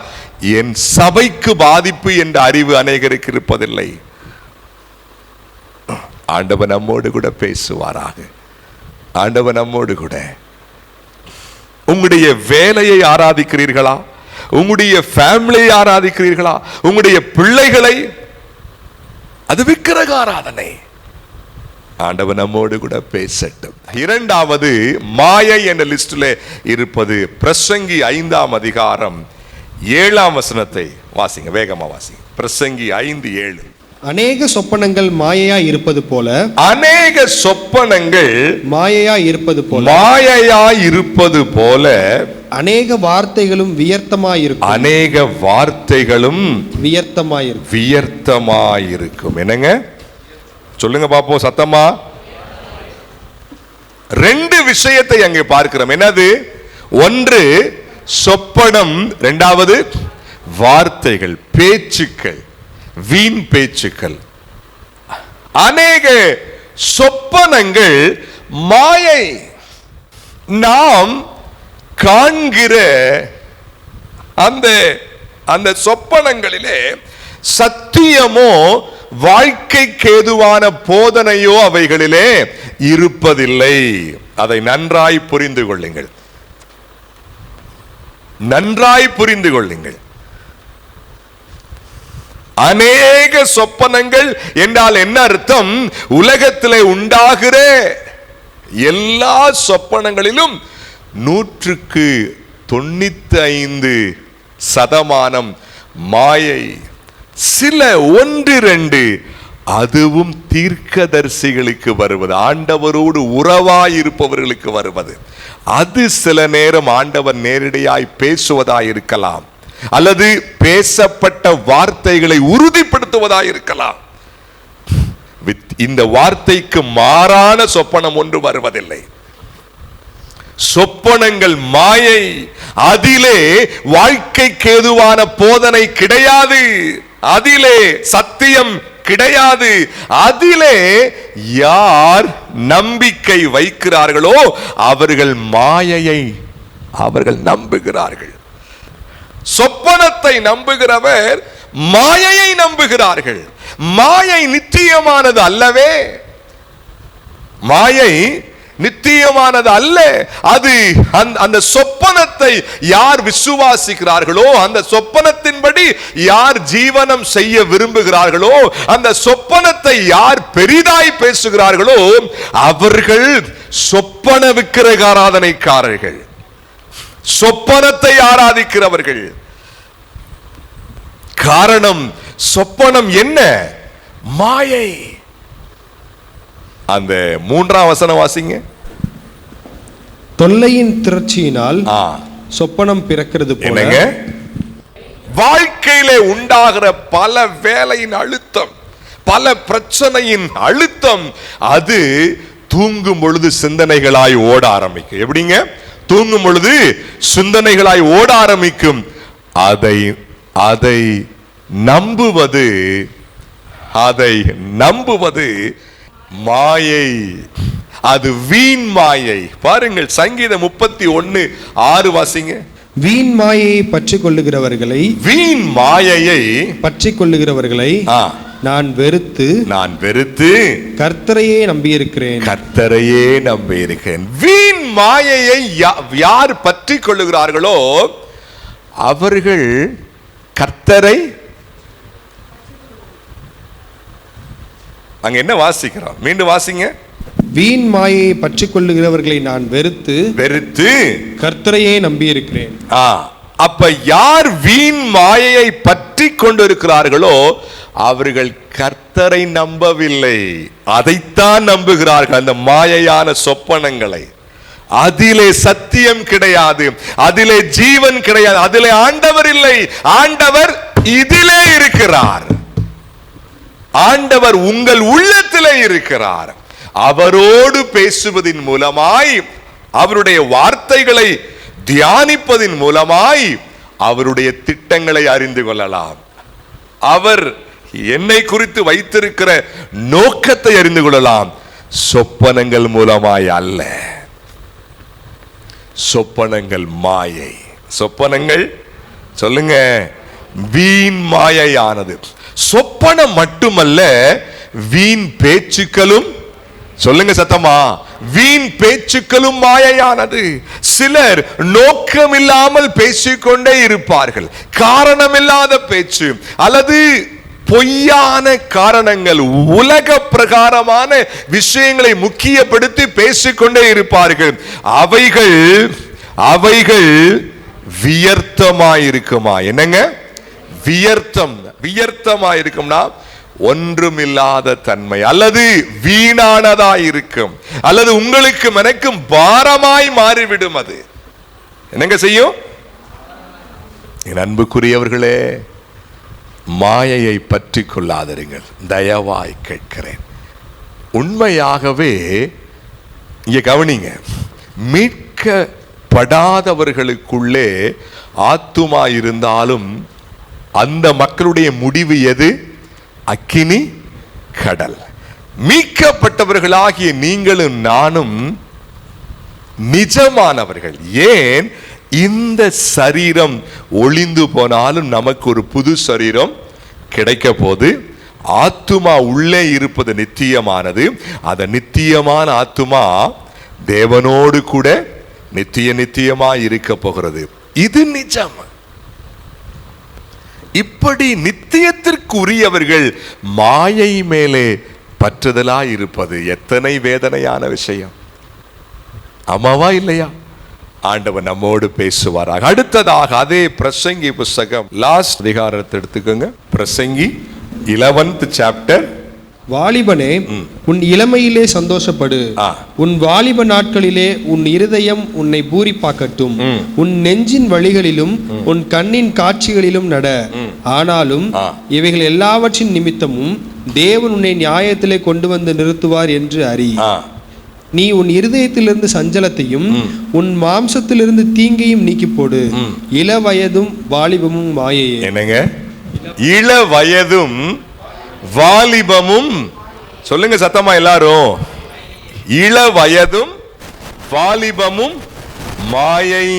என் சபைக்கு பாதிப்பு என்ற அறிவு அநேகருக்கு இருப்பதில்லை. ஆண்டவர் நம்மோடு கூட பேசுவாராக. ஆண்டவர் நம்மோடு கூட. உங்களுடைய வேலையை ஆராதிக்கிறீர்களா? உங்களுடைய ஃபேமிலியை ஆராதிக்கிறீர்களா? உங்களுடைய பிள்ளைகளை? அது விக்கிரக ஆராதனை. ஆண்டவர் நம்மோடு கூட பேசட்டும். இரண்டாவது மாயை என்ற லிஸ்டில் இருப்பது பிரசங்கி 5ஆம் அதிகாரம் 7ஆம் வசனத்தை வாசிங்க, வேகமா வாசிங்க. பிரசங்கி 5:7. அநேக சொப்பனங்கள் மாயையா இருப்பது போல, அநேக சொப்பனங்கள் மாயையா இருப்பது போல, அநேக வார்த்தைகளும் வியர்த்தமாயிருக்கும். அநேக வார்த்தைகளும் வியர்த்தமாயிருக்கும். என்னங்க சொல்லுங்க பாப்போம் சத்தமா. ரெண்டு விஷயத்தை அங்கே பார்க்கிறோம். என்னது? ஒன்று சொப்பனம், இரண்டாவது வார்த்தைகள், பேச்சுக்கள், வீண் பேச்சுக்கள். அநேக சொப்பனங்கள் மாயை. நாம் காண்கிற அந்த சொப்பனங்களிலே சத்தியமோ வாழ்க்கைக்கு ஏதுவான போதனையோ அவைகளிலே இருப்பதில்லை. அதை நன்றாய் புரிந்து கொள்ளுங்கள், நன்றாய் புரிந்து கொள்ளுங்கள். அநேக சொப்பனங்கள் என்றால் என்ன அர்த்தம்? உலகத்திலே உண்டாகிற எல்லா சொப்பனங்களிலும் 95% மாயை. சில 1-2 அதுவும் தீர்க்கதரிசிகளுக்கு வருவது, ஆண்டவரோடு உறவாயிருப்பவர்களுக்கு வருவது. அது சில நேரம் ஆண்டவர் நேரடியாய் பேசுவதாய் இருக்கலாம், அல்லது பேசப்பட்ட வார்த்தைகளை உறுதிப்படுத்துவதாய் இருக்கலாம். இந்த வார்த்தைக்கு மாறான சொப்பனம் ஒன்று வருவதில்லை. சொப்பனங்கள் மாயை. அதிலே வாழ்க்கைக்கு ஏதுவான போதனை கிடையாது, அதிலே சத்தியம் கிடையாது. அதிலே யார் நம்பிக்கை வைக்கிறார்களோ அவர்கள் மாயையை அவர்கள் நம்புகிறார்கள். சொப்பனத்தை நம்புகிறவர் மாயையை நம்புகிறார்கள். மாயை நித்தியமானது அல்லவே, மாயை நித்தியமானது அல்ல. அது அந்த சொப்பனத்தை யார் விசுவாசிக்கிறார்களோ, அந்த சொப்பனத்தின்படி யார் ஜீவனம் செய்ய விரும்புகிறார்களோ, அந்த சொப்பனத்தை யார் பெரிதாய் பேசுகிறார்களோ அவர்கள் சொப்பன விக்கிரக ஆராதனைக்காரர்கள், சொப்பனத்தை ஆராதிக்கிறவர்கள். காரணம், சொப்பனம் என்ன? மாயை. அந்த 3ஆம் வசனம் வாசிங்க. தொல்லையின் திரட்சியினால் சொப்பனம் பிறக்கிறது போல. வாழ்க்கையிலே உண்டாகிற பல வேலையின் அழுத்தம், பல பிரச்சனையின் அழுத்தம், அது தூங்கும் பொழுது சிந்தனைகளாய் ஓட ஆரம்பிக்கும். எப்படிங்க? தூங்கும் பொழுது சிந்தனைகளாய் ஓட ஆரம்பிக்கும். அதை நம்புவது மாயை. அது வீண் மாயை. பாருங்கள், சங்கீதம் 31:6 வாசிங்க. வீண் மாயையை பற்றி கொள்ளுகிறவர்களை, வீண் மாயையை பற்றி கொள்ளுகிறவர்களை நான் வெறுத்து கர்த்தரையே நம்பியிருக்கிறேன், கர்த்தரையே நம்பியிருக்கிறேன். வீண் மாயையை யார் பற்றி கொள்ளுகிறார்களோ அவர்கள் கர்த்தரை, அங்க என்ன வாசிக்கிறோம்? மீண்டும் வாசிங்க. வீண் மாயையை பற்றி கொள்ளுகிறவர்களை நான் வெறுத்து கர்த்தரையே நம்பியிருக்கிறேன். அப்ப யார் வீண் மாயையை பற்றி கொண்டிருக்கிறார்களோ அவர்கள் கர்த்தரை நம்பவில்லை, அதைத்தான் நம்புகிறார்கள், அந்த மாயையான சொப்பனங்களை. அதிலே சத்தியம் கிடையாது, அதிலே ஜீவன் கிடையாது, அதிலே ஆண்டவர் இல்லை. ஆண்டவர் இதிலே இருக்கிறார். ஆண்டவர் உங்கள் உள்ளத்திலே இருக்கிறார். அவரோடு பேசுவதின் மூலமாய், அவருடைய வார்த்தைகளை தியானிப்பதின் மூலமாய் அவருடைய திட்டங்களை அறிந்து கொள்ளலாம். அவர் என்னை குறித்து வைத்திருக்கிற நோக்கத்தை அறிந்து கொள்ளலாம். சொப்பனங்கள் மூலமாய் அல்ல. சொப்பனங்கள் மாயை. சொப்பனங்கள் சொல்லுங்க, வீண் மாயையானது. சொப்பனம் மட்டுமல்ல, வீண் பேச்சுக்களும், சொல்லுங்க சத்தமா, வீண் பேச்சுக்களும் மாயையானது. சிலர் நோக்கமில்லாமல் பேசிக்கொண்டே இருப்பார்கள். காரணமில்லாத பேச்சு அல்லது பொய்யான காரணங்கள், உலக பிரகாரமான விஷயங்களை முக்கியப்படுத்தி பேசிக்கொண்டே இருப்பார்கள். அவைகள் வியர்த்தமாயிருக்குமா? என்னங்க வியர்த்தமாயிருக்கும்னா ஒன்றுமில்லாத தன்மை, அல்லது வீணானதாய் இருக்கும், அல்லது உங்களுக்கு எனக்கும் பாரமாய் மாறிவிடும். அது என்னங்க செய்யும்? என் அன்புக்குரியவர்களே, மாயையை பற்றி கொள்ளாதிருங்கள், தயவாய் கேட்கிறேன். உண்மையாகவே இங்க கவனிங்க, மீட்கப்படாதவர்களுக்குள்ளே ஆத்துமா இருந்தாலும் அந்த மக்களுடைய முடிவு எது? அக்கினி கடல். மீட்கப்பட்டவர்களாகிய நீங்களும் நானும் நிஜமானவர்கள். ஏன்? இந்த சரீரம் ஒளிந்து போனாலும் நமக்கு ஒரு புது சரீரம் கிடைக்க போது. ஆத்துமா உள்ளே இருப்பது நித்தியமானது. அந்த நித்தியமான ஆத்துமா தேவனோடு கூட நித்தியமா இருக்க போகிறது. இது நிஜம். இப்படி நித்தியத்திற்கு உரியவர்கள் மாயை மேலே பற்றுதலா இருப்பது எத்தனை வேதனையான விஷயம். ஆமாவா இல்லையா? ஆண்டவர் நம்மோடு பேசுவாராக. அடுத்ததாக அதே பிரசங்கி புஸ்தகம் லாஸ்ட் அதிகாரத்தை எடுத்துக்கோங்க. பிரசங்கி 11th chapter. வாலிபனே, உன் இளமையிலே சந்தோஷப்படு. உன் வாலிப நாட்களிலே உன் இருதயம் உன்னை பூரிப்பாக்கட்டும். உன் நெஞ்சின் வழிகளிலும் உன் கண்ணின் காட்சிகளிலும் நட. ஆனாலும் இவைகள் எல்லாவற்றின் நிமித்தமும் தேவன் உன்னை நியாயத்திலே கொண்டு வந்து நிறுத்துவார் என்று அறி. நீ உன் இருதயத்திலிருந்து சஞ்சலத்தையும் உன் மாம்சத்திலிருந்து தீங்கையும் நீக்கி போடு. இள வயதும் வாலிபமும் மாயையே. என்னங்க? இள வயதும் வாலிபமும், சொல்லுங்க சத்தமா எல்லாரும். இள வயதும் வாலிபமும் மாயை.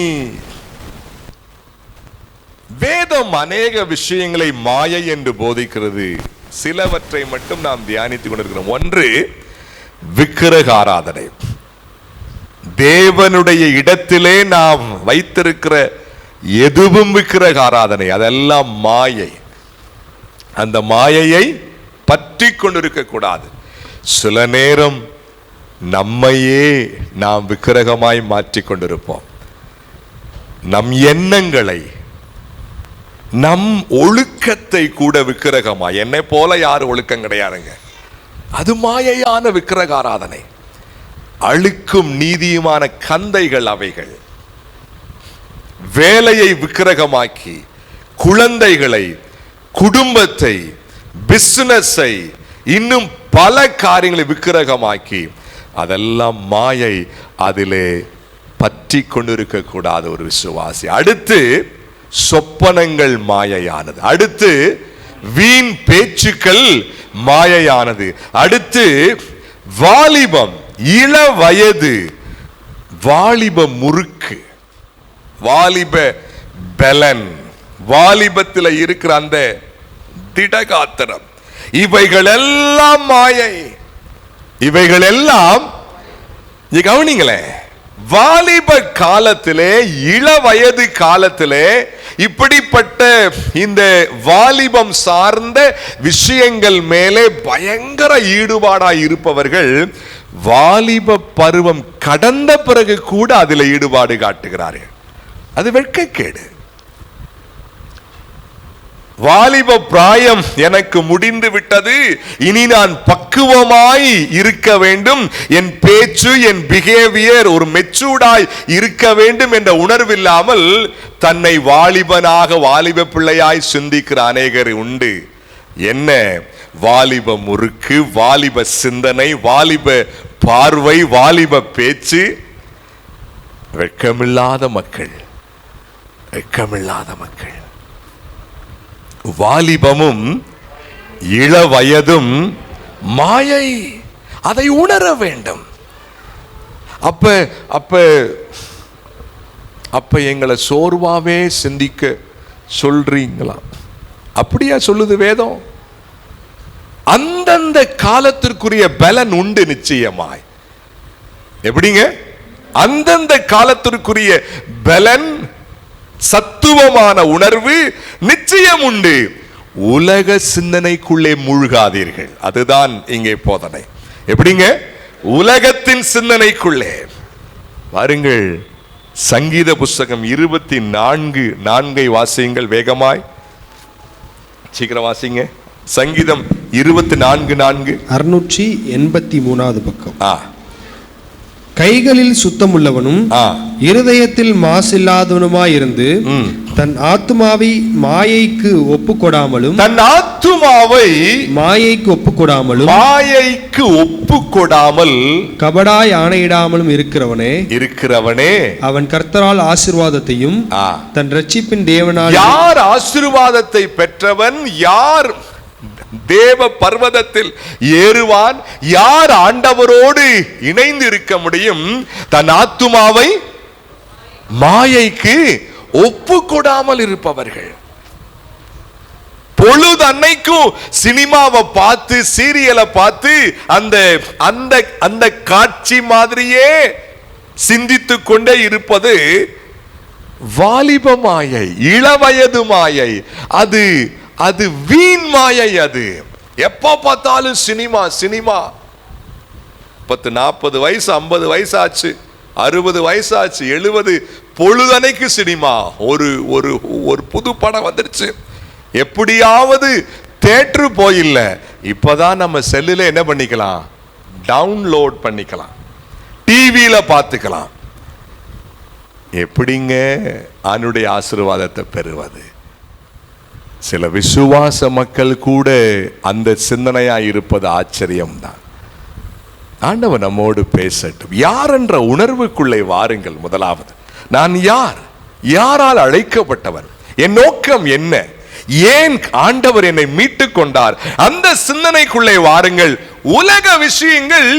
வேதம் அநேக விஷயங்களை மாயை என்று போதிக்கிறது. சிலவற்றை மட்டும் நாம் தியானித்துக் கொண்டிருக்கிறோம். ஒன்று, விக்கிரக ஆராதனை. தேவனுடைய இடத்திலே நாம் வைத்திருக்கிற எதுவும் விக்கிரக ஆராதனை, அதெல்லாம் மாயை. அந்த மாயையை பற்றி கொண்டிருக்க கூடாது. சில நேரம் நம்மையே நாம் விக்கிரகமாய் மாற்றிக் கொண்டிருப்போம். நம் எண்ணங்களை, நம் ஒழுக்கத்தை கூட விக்கிரகமாய். என்னை போல யாரும் ஒழுக்கம் கிடையாதுங்க. அது மாயையான விக்கிரக ஆராதனை. அழுக்கும் நீதியுமான கந்தைகள் அவைகள். வேலையை விக்கிரகமாக்கி, குழந்தைகளை, குடும்பத்தை, பிசினஸை, இன்னும் பல காரியங்களை விக்கிரகமாக்கி, அதெல்லாம் மாயை. அதிலே பற்றி கொண்டிருக்க கூடாது ஒரு விசுவாசி. அடுத்து சொப்பனங்கள் மாயையானது. அடுத்து வீண் பேச்சுக்கள் மாயையானது. அடுத்து வாலிபம், இள வயது, வாலிப முறுக்கு, வாலிப பலன், வாலிபத்தில் இருக்கிற அந்த திடகாத்திரம், இவைகள் எல்லாம் மாயை. இவைகள் எல்லாம் கவனிங்களேன். வாலிப காலத்திலே, இள வயது காலத்திலே இப்படிப்பட்ட இந்த வாலிபம் சார்ந்த விஷயங்கள் மேலே பயங்கர ஈடுபாடாய் இருப்பவர்கள் வாலிப பருவம் கடந்த பிறகு கூட அதில் ஈடுபாடு காட்டுகிறார்கள். அது வெட்கக்கேடு. வாலிப பிராயம் எனக்கு முடிந்து விட்டது, இனி நான் பக்குவமாய் இருக்க வேண்டும், என் பேச்சு, என் பிஹேவியர் ஒரு மெச்சூர்டாய் இருக்க வேண்டும் என்ற உணர்வில்லாமல் தன்னை வாலிபனாக, வாலிப பிள்ளையாய் சிந்திக்கிற அநேகர் உண்டு. என்ன? வாலிப முறுக்கு, வாலிப சிந்தனை, வாலிப பார்வை, வாலிப பேச்சு. வெட்கமில்லாத மக்கள், வெட்கமில்லாத மக்கள். வாலிபமும் இள வயதும் மாயை. அதை உணர வேண்டும். அப்ப அப்ப அப்ப எங்களை சோர்வாவே சிந்திக்க சொல்றீங்களா? அப்படியா சொல்லுது வேதம்? அந்தந்த காலத்திற்குரிய பலன் உண்டு நிச்சயமாய். எப்படிங்க? அந்தந்த காலத்திற்குரிய பலன், சத்துவமான உணர்வு நிச்சயம் உண்டு. உலக சிந்தனைக்குள்ளே மூழ்காதீர்கள். அதுதான் இங்கே போதனை. எப்படிங்க? உலகத்தின் சிந்தனைக்குள்ளே பாருங்கள். சங்கீத புஸ்தகம் 24:4 வாசியுங்கள் வேகமாய். சீக்கிரம் வாசிங்க. சங்கீதம் 24:4. 683வது பக்கம். கைகளில் சுத்தமுள்ளவனும் இருதயத்தில் மாசில்லாதவனுமாயிருந்து தன் ஆத்துமாவை மாயைக்கு ஒப்புக்கொடாமலும் கபடாய் ஆணையிடாமலும் இருக்கிறவனே அவன் கர்த்தரால் ஆசீர்வாதத்தையும் தன் இரட்சிப்பின் தேவனால். யார் ஆசீர்வாதத்தை பெற்றவன்? யார் தேவ பர்வதத்தில் ஏறுவான்? யார் ஆண்டவரோடு இணைந்து இருக்க முடியும்? தன் ஆத்துமாவை மாயைக்கு ஒப்பு கொடாமல் இருப்பவர்கள். பொழுது அன்னைக்கும் சினிமாவை பார்த்து, சீரியலை பார்த்து அந்த அந்த அந்த காட்சி மாதிரியே சிந்தித்துக் கொண்டே இருப்பது வாலிப மாயை, இளவயது மாயை. அது அது வீண் மாயை. அது எப்ப பார்த்தாலும் சினிமா சினிமா. 40 வயசு, 50 வயசு ஆச்சு, 60 வயசு ஆச்சு, 70, பொழுதனைக்கு சினிமா. ஒரு ஒரு ஒரு புது படம் வந்துருச்சு, எப்படியாவது தியேட்டர் போயில்ல, இப்பதான் நம்ம செல்லுல என்ன பண்ணிக்கலாம், டவுன்லோட் பண்ணிக்கலாம், டிவியில பார்த்துக்கலாம். எப்படிங்க அவனுடைய ஆசீர்வாதத்தை பெறுவது? சில விசுவாச மக்கள் கூட அந்த சிந்தனையா இருப்பது ஆச்சரியம்தான். ஆண்டவர் நம்மோடு பேசட்டும். யார் என்ற உணர்வுக்குள்ளே வாருங்கள். முதலாவது, நான் யார்? யாரால் அழைக்கப்பட்டவர்? என் நோக்கம் என்ன? ஏன் ஆண்டவர் என்னை மீட்டுக் கொண்டார்? அந்த சிந்தனைக்குள்ளே வாருங்கள். உலக விஷயங்கள்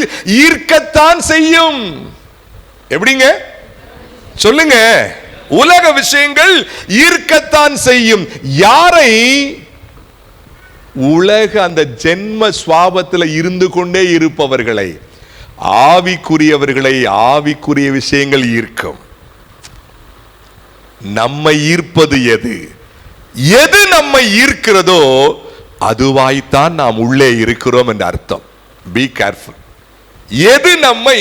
ஈர்க்கத்தான் செய்யும். எப்படிங்க சொல்லுங்க? உலக விஷயங்கள் ஈர்க்கத்தான் செய்யும். யாரை? உலக அந்த ஜென்ம சுவாபத்தில் இருந்து கொண்டே இருப்பவர்களை, ஆவிக்குரியவர்களை ஆவிக்குரிய விஷயங்கள் ஈர்க்கும். நம்மை ஈர்ப்பது எது? எது நம்மை ஈர்க்கிறதோ அதுவாய்த்தான் நாம் உள்ளே இருக்கிறோம் என்று அர்த்தம். Be careful. எது நம்மை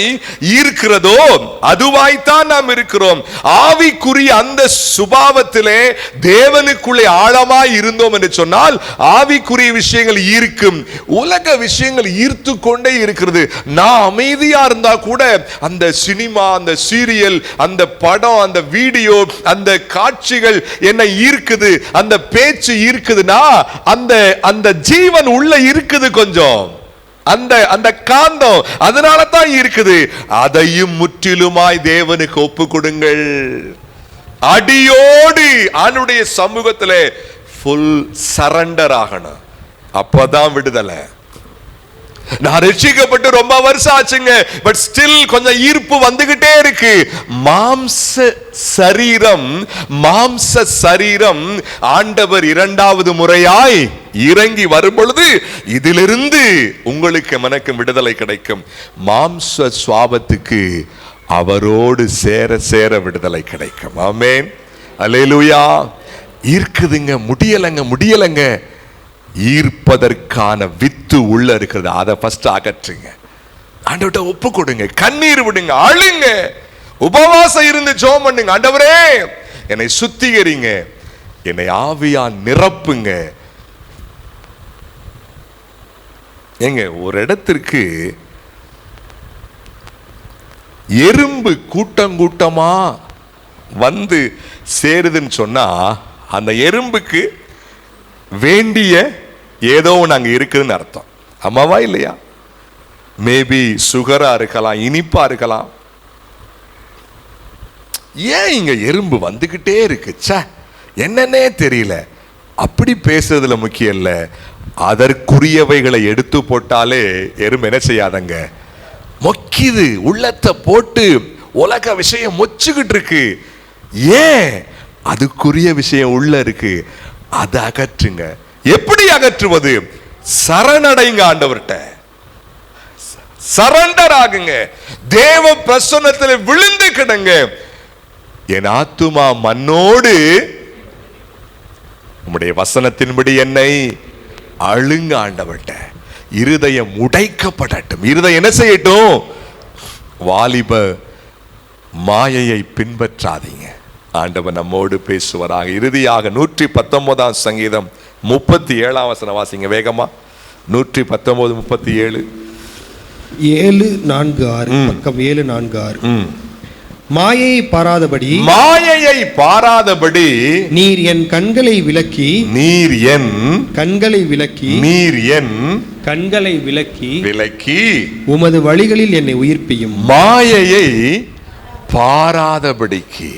ஈர்க்கிறதோ அதுவாய்த்தான் நாம் இருக்கிறோம். ஆவிக்குரிய அந்த சுபாவத்திலே தேவனுக்குள்ளே ஆழமாய் இருந்தோம் என்று சொன்னால் ஆவிக்குரிய விஷயங்கள் ஈர்க்கும். உலக விஷயங்கள் ஈர்த்து கொண்டே இருக்கிறது. நான் அமைதியா இருந்தா கூட அந்த சினிமா, அந்த சீரியல், அந்த படம், அந்த வீடியோ, அந்த காட்சிகள் என்னை ஈர்க்குது. அந்த பேச்சு ஈர்க்குதுன்னா அந்த அந்த ஜீவன் உள்ள இருக்குது. கொஞ்சம் அந்த அந்த காந்தம் அதனால தான் இருக்குது. அதையும் முற்றிலுமாய் தேவனுக்கு ஒப்பு கொடுங்கள். அடியோடு அவனுடைய சமூகத்திலே ஃபுல் சரண்டர் ஆகணும். அப்பதான் விடுதலை. நான் ரட்சிக்கப்பட்டு ரொம்ப வருஷம் ஆச்சுங்க, பட் ஸ்டில் கொஞ்சம் ஈர்ப்பு வந்துகிட்டே இருக்கு. மாம்ச சரீரம் ஆண்டவர் இரண்டாவது முறையாய் இறங்கி வரும் பொழுது இதிலிருந்து உங்களுக்கு மனக்கும் விடுதலை கிடைக்கும். மாம்ச சுவாபத்துக்கு அவரோடு சேர சேர விடுதலை கிடைக்கும். ஆமென், அல்லேலூயா. ஈர்க்குதுங்க, முடியலங்க. ஈர்ப்பதற்கான வித்து உள்ள இருக்கிறது. அதை ஃபர்ஸ்ட் அகற்றுங்க. ஆண்டவர்ட்ட ஒப்பு கொடுங்க. கண்ணீர் விடுங்க, அழுங்க, உபவாசம் இருந்து ஜெபம் பண்ணுங்க. ஆண்டவரே என்னை சுத்திகரிங்க, என்னை ஆவியா நிரப்புங்க. ஏங்க, ஒரு இடத்திற்கு எறும்பு கூட்டமா வந்து சேருதுன்னு சொன்னா அந்த எறும்புக்கு வேண்டிய ஏதோ நாங்க இருக்குதுன்னு அர்த்தம். அம்மாவா இல்லையா? மேபி சுகரா இருக்கலாம், இனிப்பா இருக்கலாம். ஏன் இங்க எறும்பு வந்துகிட்டே இருக்கு, என்னன்னே தெரியல. அப்படி பேசுறதுல முக்கியம் இல்ல, அதற்குரியவைகளை எடுத்து போட்டாலே எறும்பு என்ன செய்யாதங்க, மொக்கிது. உள்ளத்தை போட்டு உலக விஷயம் மொச்சுக்கிட்டு இருக்கு. ஏன்? அதுக்குரிய விஷயம் உள்ள இருக்கு. அதை அகற்றுங்க. எப்படி அகற்றுவது? சரணடைங்க, ஆண்டவர்கிட்ட சரண்டர் ஆகுங்க, தேவ பிரசன்னத்தில் விழுந்து கிடங்க. என் ஆத்துமா மண்ணோடு உம்முடைய வசனத்தின்படி என்னை அழுங்க ஆண்டவர்கிட்ட. இருதயம் உடைக்கப்படட்டும். இருதயம் என்ன செய்யட்டும்? வாலிப மாயையை பின்பற்றாதீங்க. ஆண்டவர் நம்மோடு பேசுவராக. இறுதியாக 119 சங்கீதம் 37 வசனம் வாசிங்க வேகமா. 119:37. 7:4-6 பக்கம் 7:4-6. மாயையை பாராதபடி நீர் என் கண்களை விலக்கி உமது வழிகளில் என்னை உயிர்ப்பியும். மாயையை பாராதபடிக்கு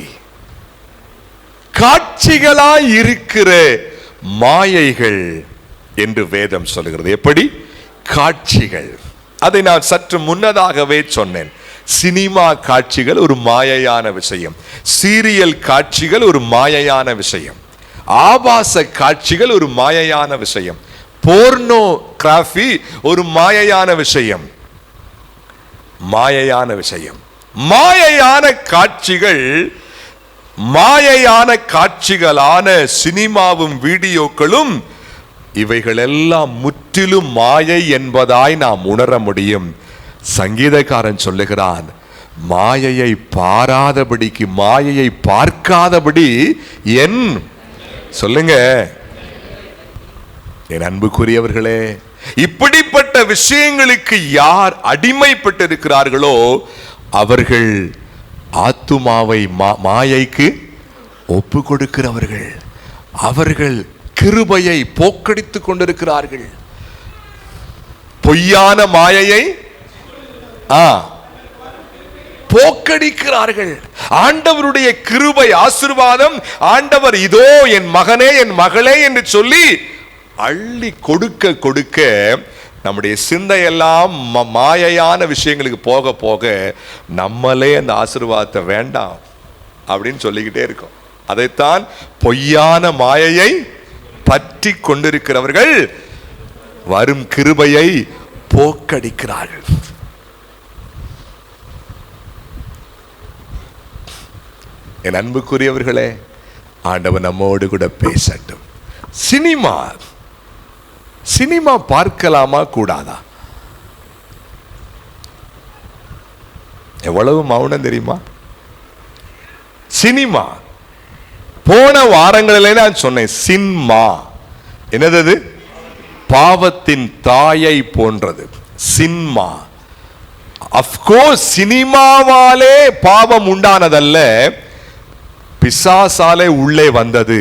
காட்சிகளாய் இருக்கிற மாயைகள் என்று வேதம் சொல்லுகிறது. எப்படி காட்சிகள்? அதை நான் சற்று முன்னதாகவே சொன்னேன். சினிமா காட்சிகள் ஒரு மாயையான விஷயம், சீரியல் காட்சிகள் ஒரு மாயையான விஷயம், ஆபாச காட்சிகள் ஒரு மாயையான விஷயம், போர்னோகிராஃபி ஒரு மாயையான விஷயம். மாயையான காட்சிகள், மாயையான காட்சிகளான சினிமாவும் வீடியோக்களும் இவைகளெல்லாம் முற்றிலும் மாயை என்பதாய் நாம் உணர முடியும். சங்கீதக்காரன் சொல்லுகிறான், மாயையை பாராதபடிக்கு, மாயையை பார்க்காதபடி என் சொல்லுங்க என் அன்புக்குரியவர்களே, இப்படிப்பட்ட விஷயங்களுக்கு யார் அடிமைப்பட்டிருக்கிறார்களோ அவர்கள் ஆத்துமாவை மாயைக்கு ஒப்பு கொடுக்கிறவர்கள். அவர்கள் கிருபையை போக்கடித்துக் கொண்டிருக்கிறார்கள். பொய்யான மாயையை போக்கடிக்கிறார்கள். ஆண்டவருடைய கிருபை ஆசீர்வாதம், ஆண்டவர் இதோ என் மகனே என் மகளே என்று சொல்லி அள்ளி கொடுக்க கொடுக்க நம்முடைய சிந்தையெல்லாம் மாயையான விஷயங்களுக்கு போக போக நம்மளே அந்த ஆசீர்வாதத்தை வேண்டாம் அப்படின்னு சொல்லிக்கிட்டே இருக்கோம். அதைத்தான் பொய்யான மாயையை பற்றி கொண்டிருக்கிறவர்கள் வரும் கிருபையை போக்கடிக்கிறார்கள். என் அன்புக்குரியவர்களே, ஆண்டவர் நம்மோடு கூட பேசட்டும். சினிமா பார்க்கலாமா கூடாதா? எவ்வளவு மௌனம் தெரியுமா? சினிமா போன வாரங்களிலே நான் சொன்னேன், சினிமா என்னது? பாவத்தின் தாயை போன்றது சினிமா. அஃப்கோர்ஸ் சினிமாவாலே பாவம் உண்டானதல்ல, பிசாசாலே உள்ளே வந்தது.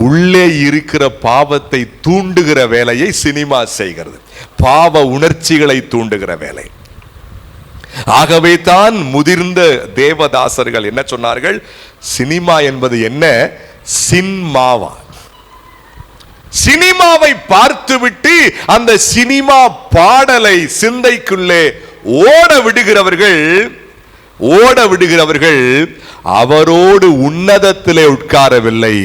உள்ளே இருக்கிற பாவத்தை தூண்டுகிற வேலையை சினிமா செய்கிறது, பாவ உணர்ச்சிகளை தூண்டுகிற வேலை. ஆகவே தான் முதிர்ந்த தேவதாசர்கள் என்ன சொன்னார்கள்? சினிமா என்பது என்ன? சின்மாவா. சினிமாவை பார்த்துவிட்டு அந்த சினிமா பாடலை சிந்தைக்குள்ளே ஓட விடுகிறவர்கள் அவரோடு உன்னதத்திலே உட்காரவில்லை,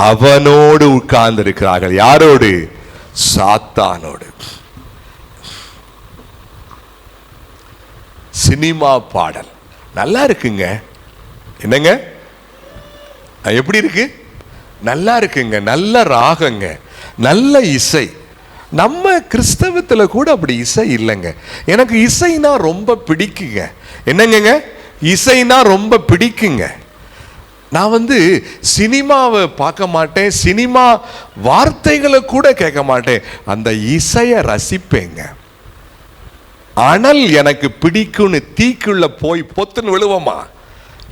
அவனோடு உட்கார்ந்து இருக்கிறார்கள். யாரோடு? சாத்தானோடு. சினிமா பாடல் நல்லா இருக்குங்க. என்னங்க, எப்படி இருக்கு? நல்லா இருக்குங்க, நல்ல ராகங்க, நல்ல இசை. நம்ம கிறிஸ்தவத்துல கூட அப்படி இசை இல்லைங்க. எனக்கு இசைனா ரொம்ப பிடிக்குங்க. என்னங்க, இசைனா ரொம்ப பிடிக்குங்க. நான் சினிமாவை பார்க்க மாட்டேன், சினிமா வார்த்தைகளை கூட கேட்க மாட்டேன், அந்த இசையை ரசிப்பேங்க. அனல் எனக்கு பிடிக்கும்னு தீக்குள்ள போய் பொத்துன்னு விழுவோமா?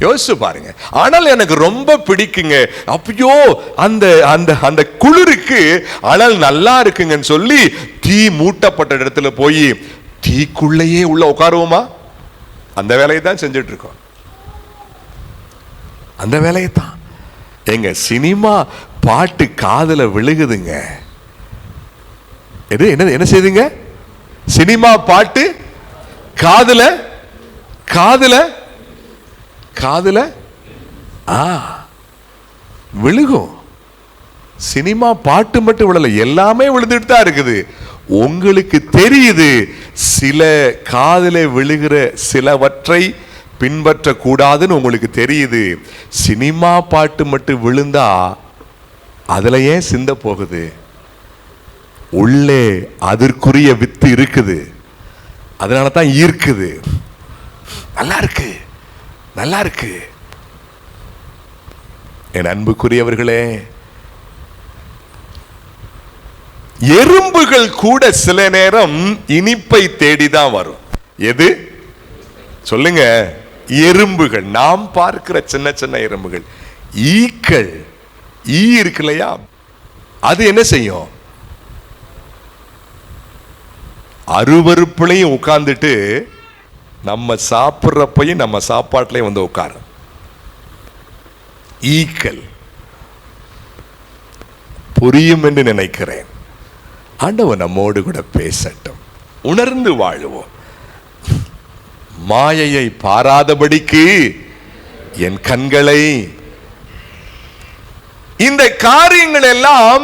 யோசிச்சு பாருங்க. அனல் எனக்கு ரொம்ப பிடிக்குங்க. அப்பயோ அந்த அந்த அந்த குளிருக்கு அனல் நல்லா இருக்குங்கன்னு சொல்லி தீ மூட்டப்பட்ட இடத்துல போய் தீக்குள்ளேயே உள்ள உட்காருவோமா? அந்த வேலையை தான் செஞ்சுட்டு இருக்கோம். அந்த வேலையை தான். எங்க சினிமா பாட்டு காதுல விழுகுதுங்க. என்ன செய்துங்க? சினிமா பாட்டு காதுல காதுல காதுல விழுகும். சினிமா பாட்டு மட்டும் விழல, எல்லாமே விழுந்துட்டு தான் இருக்குது. உங்களுக்கு தெரியுது, சில காதுல விழுகிற சிலவற்றை பின்பற்ற கூடாதுன்னு உங்களுக்கு தெரியுது. சினிமா பாட்டு மட்டும் விழுந்தா அதுல ஏன் சிந்த போகுது? உள்ளே அதற்குரிய வித்து இருக்குது, அதனால தான் ஈர்க்குது. நல்லா இருக்கு, நல்லா இருக்கு. என் அன்புக்குரியவர்களே, எறும்புகள் கூட சில நேரம் இனிப்பை தேடிதான் வரும். எது சொல்லுங்க? எறும்புகள். நாம் பார்க்கிற சின்ன சின்ன எறும்புகள். ஈக்கள், ஈ இருக்கு இல்லையா, அது என்ன செய்யும்? அருவருப்புலையும் உட்கார்ந்துட்டு நம்ம சாப்பிட்றப்பையும் நம்ம சாப்பாட்டுலையும் வந்து உட்காரு. ஈக்கள். புரியும் என்று நினைக்கிறேன். ஆண்டவர் நம்மோடு கூட பேசட்டும். உணர்ந்து வாழுவோம். மாயையை பாராதபடிக்கு என் கண்களை. இந்த காரியங்கள் எல்லாம்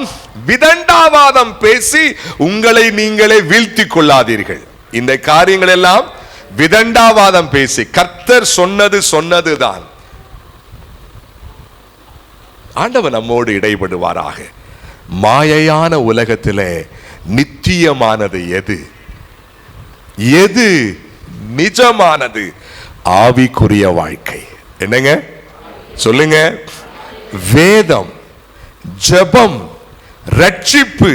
விதண்டாவாதம் பேசி உங்களை நீங்களே வீழ்த்திக் கொள்ளாதீர்கள். இந்த காரியங்கள் எல்லாம் விதண்டாவாதம் பேசி, கர்த்தர் சொன்னதுதான். ஆண்டவர் நம்மோடு இடைபடுவாராக. மாயையான உலகத்திலே நித்தியமானது எது? எது நிஜமானது? ஆவிக்குரிய வாழ்க்கை. என்னங்க சொல்லுங்க? வேதம், ஜெபம், ரட்சிப்பு,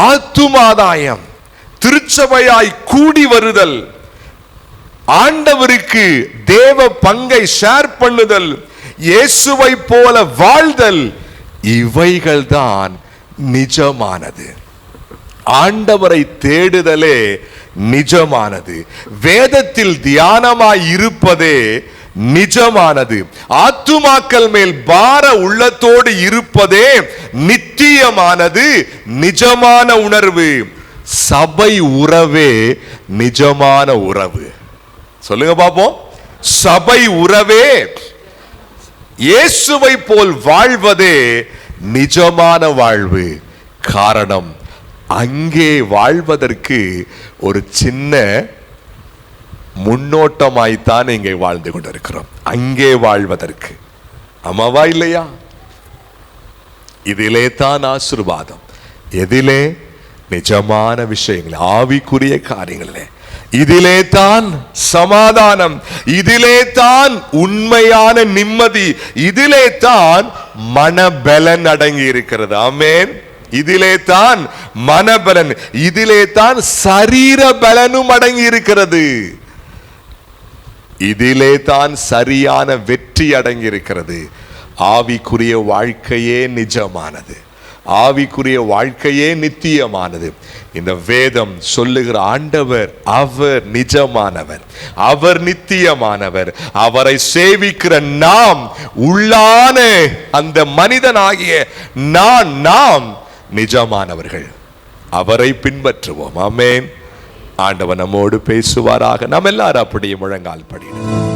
ஆத்துமாதாயம், திருச்சபையாய் கூடி வருதல், ஆண்டவருக்கு தேவ பங்கை ஷேர் பண்ணுதல், இயேசுவை போல வாழ்தல், இவைகள்தான் நிஜமானது. ஆண்டவரை தேடுதலே நிஜமானது. வேதத்தில் தியானமாய் இருப்பதே நிஜமானது. ஆத்துமாக்கள் மேல் பார உள்ளத்தோடு இருப்பதே நித்தியமானது, நிஜமான உணர்வு. சபை உறவே நிஜமான உறவு. சொல்லுங்க பாப்போம். சபை உறவே, இயேசுவை போல் வாழ்வதே நிஜமான வாழ்வு. காரணம், அங்கே வாழ்வதற்கு ஒரு சின்ன முன்னோட்டமாய்த்தான் இங்கே வாழ்ந்து கொண்டிருக்கிறோம். அங்கே வாழ்வதற்கு. ஆமாவா இல்லையா? இதிலே தான் ஆசீர்வாதம். எதிலே? நிஜமான விஷயங்கள், ஆவிக்குரிய காரியங்களே. இதிலே தான் சமாதானம், இதிலே தான் உண்மையான நிம்மதி, இதிலே தான் மனபலன் அடங்கி இருக்கிறது. ஆமென். இதிலே தான் மனபலன், இதிலே தான் சரீர பலனும் அடங்கி இருக்கிறது. இதிலே தான் சரியான வெற்றி அடங்கி இருக்கிறது. ஆவிக்குரிய வாழ்க்கையே நிஜமானது. ஆவிக்குரிய வாழ்க்கையே நித்தியமானது. இந்த வேதம் சொல்லுகிற ஆண்டவர், அவர் நிஜமானவர், அவர் நித்தியமானவர். அவரை சேவிக்கிற நாம், உள்ளான அந்த மனிதனாகிய நாம் நிஜமானவர்கள். அவரை பின்பற்றுவோம். ஆமென். ஆண்டவர் நம்மோடு பேசுவாராக. நாம் எல்லாரும் அப்படியே முழங்கால் படியிடுவோம்.